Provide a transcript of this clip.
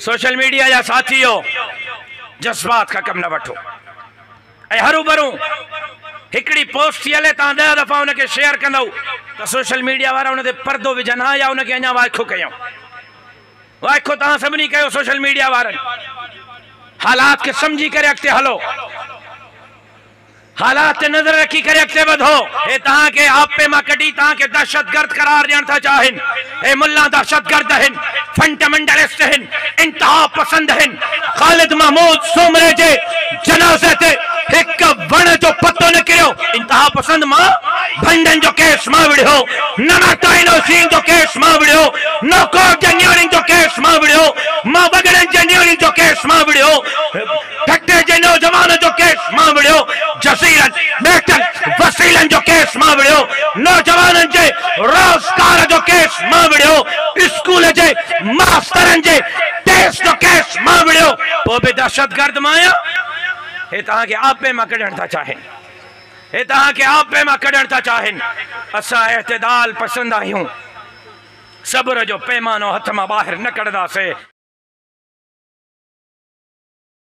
Social media या साथी हो जज्बात का कम न वठो ऐं हरू भरू हिकड़ी पोस्ट थी हले तव्हां 10 दफ़ा उनके शेयर कंदव तो सोशल मीडिया वारा उन ते पर्दो विझनि हा या उनके अञा वाइखो कयूं वाइखो तव्हां सभिनी कयो सोशल मीडिया वारनि हालात के समझी करे अॻिते हलो हालात ते नजर रखी करे अॻिते वधो हे तव्हां के आपे मां कढी तव्हां के दहशतगर्द करार ॾियण था चाहिनि हे मुल्ला दहशतगर्द आहिनि फंडामेंटलिस्ट आहिनि इंतहा पसंद आहिनि ख़ालिद महमूद सोमरे जे जनाज़े ते हिक वण जो पत्तो न किरियो इंतहा पसंद मां भंडन जो केस मां विढ़ियो नाना ताइनो सीन जो केस मां विढ़ियो नौकोट इंजीनियरिंग जो केस मां विढ़ियो मां बगड़न इंजीनियरिंग जो केस मां विढ़ियो फैक्ट्री जे नौजवान जो केस मां विढ़ियो जसीरन बेटन वसीलन जो केस मां विढ़ियो नौजवानन जे रोजगार जो केस मां विढ़ियो स्कूल जे मास्तरन जे टेस्ट जो केस मां विढ़ियो पोइ बि दहशतगर्द माया हे तव्हां के आपे मां कढण था चाहिनि हे तव्हां के आपे मां कढण था चाहिनि असां इत्तेदाल पसंद आहियूं सब्र जो पैमानो हथ मां ॿाहिरि न कढंदासीं।